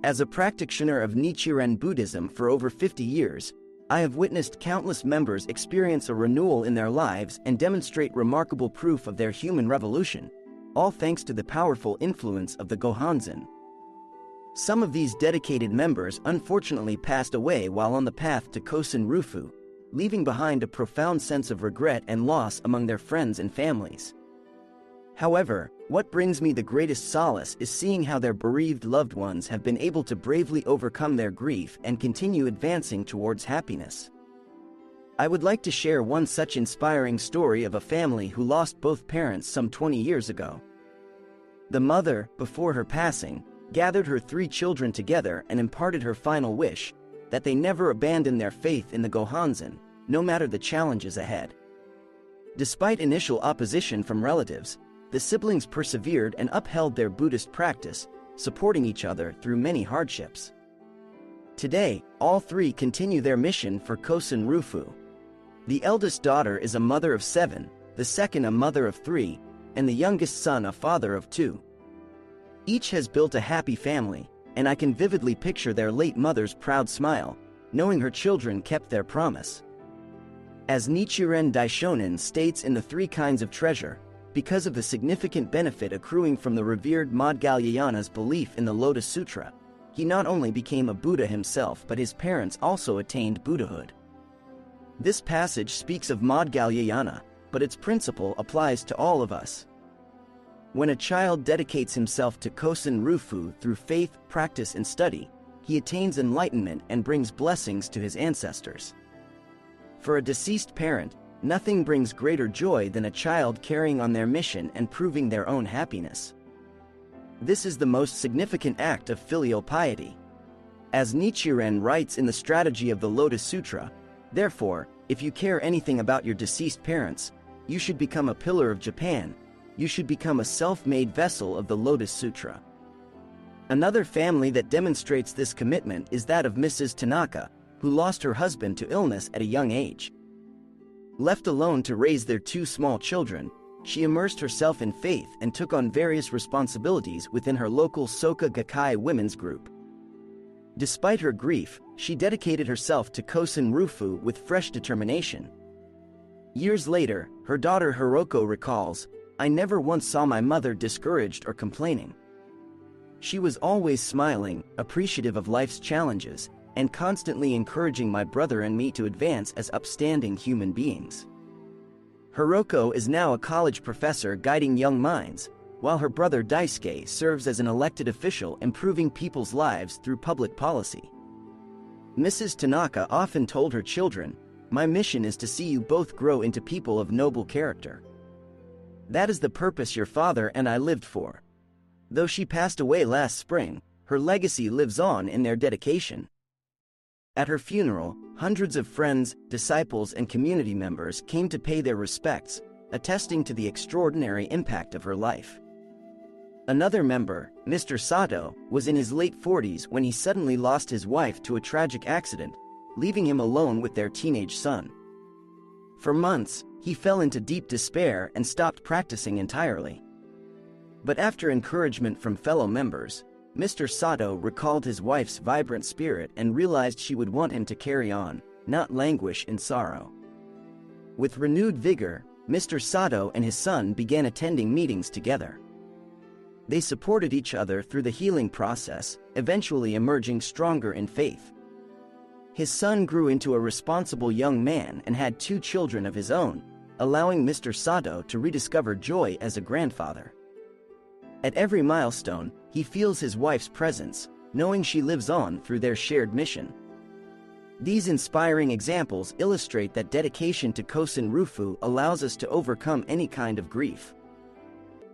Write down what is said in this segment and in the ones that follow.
As a practitioner of Nichiren Buddhism for over 50 years, I have witnessed countless members experience a renewal in their lives and demonstrate remarkable proof of their human revolution, all thanks to the powerful influence of the Gohanzen. Some of these dedicated members unfortunately passed away while on the path to Kosen rufu, leaving behind a profound sense of regret and loss among their friends and families. However, what brings me the greatest solace is seeing how their bereaved loved ones have been able to bravely overcome their grief and continue advancing towards happiness. I would like to share one such inspiring story of a family who lost both parents some 20 years ago. The mother, before her passing, gathered her 3 children together and imparted her final wish, that they never abandon their faith in the Gohanzen, no matter the challenges ahead. Despite initial opposition from relatives, the siblings persevered and upheld their Buddhist practice, supporting each other through many hardships. Today, all 3 continue their mission for Kosen rufu. The eldest daughter is a mother of 7, the second a mother of 3, and the youngest son a father of 2. Each has built a happy family, and I can vividly picture their late mother's proud smile, knowing her children kept their promise. As Nichiren Daishonin states in The 3 Kinds of Treasure, because of the significant benefit accruing from the revered Madhgalyayana's belief in the Lotus Sutra, he not only became a Buddha himself but his parents also attained Buddhahood. This passage speaks of Madhgalyayana, but its principle applies to all of us. When a child dedicates himself to Kosen rufu through faith, practice and study, he attains enlightenment and brings blessings to his ancestors. For a deceased parent, nothing brings greater joy than a child carrying on their mission and proving their own happiness. This is the most significant act of filial piety. As Nichiren writes in the Strategy of the Lotus Sutra, therefore, if you care anything about your deceased parents, you should become a pillar of Japan. You should become a self-made vessel of the Lotus Sutra. Another family that demonstrates this commitment is that of Mrs. Tanaka, who lost her husband to illness at a young age. Left alone to raise their 2 small children, she immersed herself in faith and took on various responsibilities within her local Soka Gakkai women's group. Despite her grief, she dedicated herself to Kosen rufu with fresh determination. Years later, her daughter Hiroko recalls, "I never once saw my mother discouraged or complaining. She was always smiling, appreciative of life's challenges, and constantly encouraging my brother and me to advance as upstanding human beings." Hiroko is now a college professor guiding young minds, while her brother Daisuke serves as an elected official improving people's lives through public policy. Mrs. Tanaka often told her children, "My mission is to see you both grow into people of noble character. That is the purpose your father and I lived for." Though she passed away last spring, her legacy lives on in their dedication. At her funeral, hundreds of friends, disciples, and community members came to pay their respects, attesting to the extraordinary impact of her life. Another member, Mr. Sato, was in his late 40s when he suddenly lost his wife to a tragic accident, leaving him alone with their teenage son. For months, he fell into deep despair and stopped practicing entirely. But after encouragement from fellow members, Mr. Sato recalled his wife's vibrant spirit and realized she would want him to carry on, not languish in sorrow. With renewed vigor, Mr. Sato and his son began attending meetings together. They supported each other through the healing process, eventually emerging stronger in faith. His son grew into a responsible young man and had 2 children of his own, allowing Mr. Sato to rediscover joy as a grandfather. At every milestone, he feels his wife's presence, knowing she lives on through their shared mission. These inspiring examples illustrate that dedication to Kosen rufu allows us to overcome any kind of grief.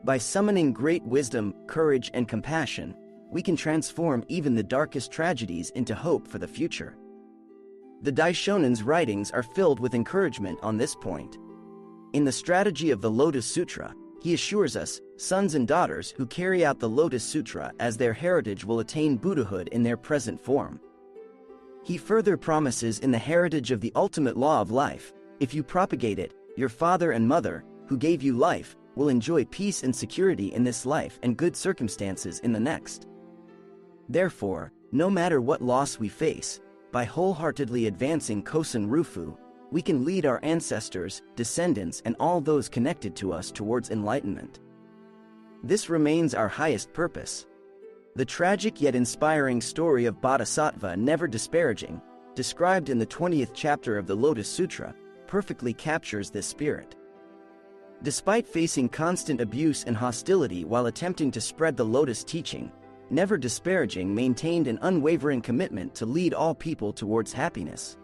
By summoning great wisdom, courage, and compassion, we can transform even the darkest tragedies into hope for the future. The Daishonin's writings are filled with encouragement on this point. In the Strategy of the Lotus Sutra, he assures us, sons and daughters who carry out the Lotus Sutra as their heritage will attain Buddhahood in their present form. He further promises in the heritage of the ultimate law of life, if you propagate it, your father and mother, who gave you life, will enjoy peace and security in this life and good circumstances in the next. Therefore, No matter what loss we face, by wholeheartedly advancing Kosen rufu, we can lead our ancestors, descendants, and all those connected to us towards enlightenment. This remains our highest purpose. The tragic yet inspiring story of Bodhisattva Never Disparaging, described in the 20th chapter of the Lotus Sutra, perfectly captures this spirit. Despite facing constant abuse and hostility while attempting to spread the Lotus teaching, Never Disparaging maintained an unwavering commitment to lead all people towards happiness.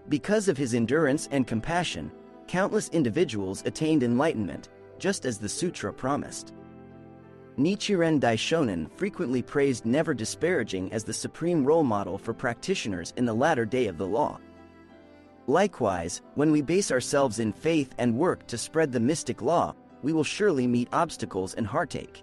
Because of his endurance and compassion, countless individuals attained enlightenment, just as the sutra promised. Nichiren Daishonin frequently praised Never Disparaging as the supreme role model for practitioners in the latter day of the law. Likewise, when we base ourselves in faith and work to spread the mystic law, we will surely meet obstacles and heartache.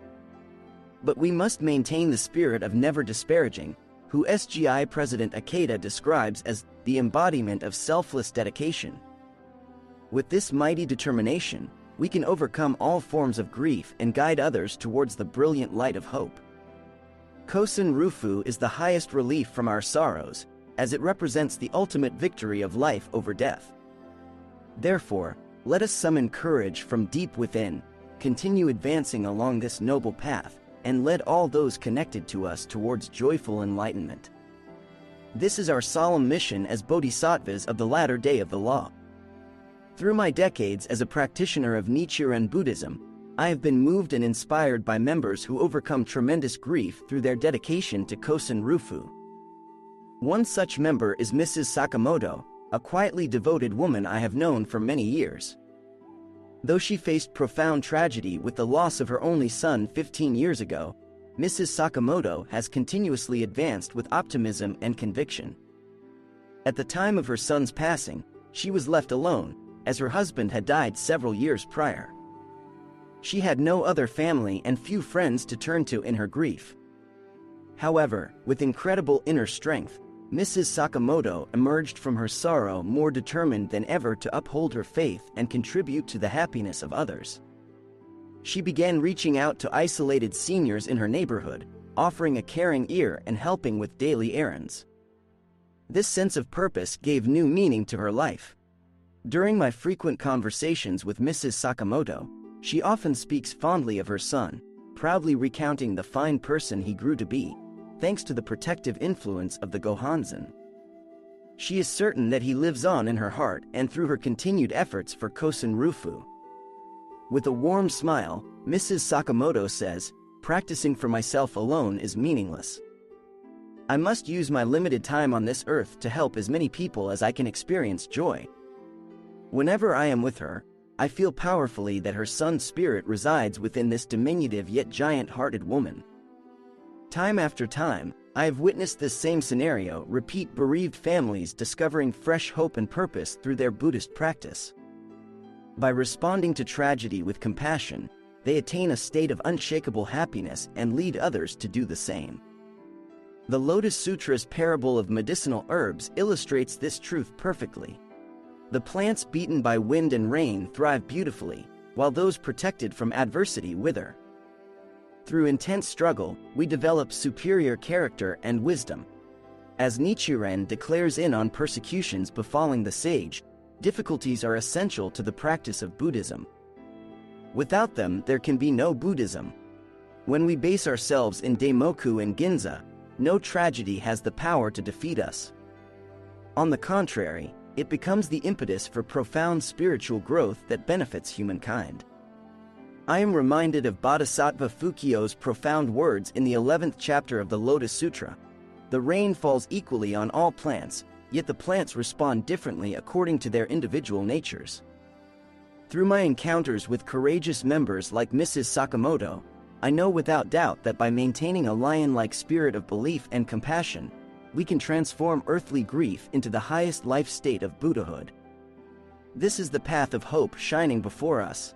But we must maintain the spirit of Never Disparaging, who SGI President Ikeda describes as the embodiment of selfless dedication. With this mighty determination, we can overcome all forms of grief and guide others towards the brilliant light of hope. Kosen rufu is the highest relief from our sorrows, as it represents the ultimate victory of life over death. Therefore, let us summon courage from deep within, continue advancing along this noble path, and lead all those connected to us towards joyful enlightenment. This is our solemn mission as bodhisattvas of the latter day of the law. Through my decades as a practitioner of Nichiren Buddhism, I have been moved and inspired by members who overcome tremendous grief through their dedication to Kosen rufu. One such member is Mrs. Sakamoto, a quietly devoted woman I have known for many years. Though she faced profound tragedy with the loss of her only son 15 years ago, Mrs. Sakamoto has continuously advanced with optimism and conviction. At the time of her son's passing, she was left alone, as her husband had died several years prior. She had no other family and few friends to turn to in her grief. However, with incredible inner strength, Mrs. Sakamoto emerged from her sorrow more determined than ever to uphold her faith and contribute to the happiness of others. She began reaching out to isolated seniors in her neighborhood, offering a caring ear and helping with daily errands. This sense of purpose gave new meaning to her life. During my frequent conversations with Mrs. Sakamoto, she often speaks fondly of her son, proudly recounting the fine person he grew to be, thanks to the protective influence of the Gohanzen. She is certain that he lives on in her heart and through her continued efforts for Kosen rufu. With a warm smile, Mrs. Sakamoto says, "Practicing for myself alone is meaningless. I must use my limited time on this earth to help as many people as I can experience joy." Whenever I am with her, I feel powerfully that her son's spirit resides within this diminutive yet giant-hearted woman. Time after time, I have witnessed this same scenario repeat: bereaved families discovering fresh hope and purpose through their Buddhist practice. By responding to tragedy with compassion, they attain a state of unshakable happiness and lead others to do the same. The Lotus Sutra's parable of medicinal herbs illustrates this truth perfectly. The plants beaten by wind and rain thrive beautifully, while those protected from adversity wither. Through intense struggle, we develop superior character and wisdom. As Nichiren declares on persecutions befalling the sage, difficulties are essential to the practice of Buddhism. Without them, there can be no Buddhism. When we base ourselves in Daimoku and Ginza, no tragedy has the power to defeat us. On the contrary, it becomes the impetus for profound spiritual growth that benefits humankind. I am reminded of Bodhisattva Fukyo's profound words in the 11th chapter of the Lotus Sutra. The rain falls equally on all plants, yet the plants respond differently according to their individual natures. Through my encounters with courageous members like Mrs. Sakamoto, I know without doubt that by maintaining a lion-like spirit of belief and compassion, we can transform earthly grief into the highest life state of Buddhahood. This is the path of hope shining before us.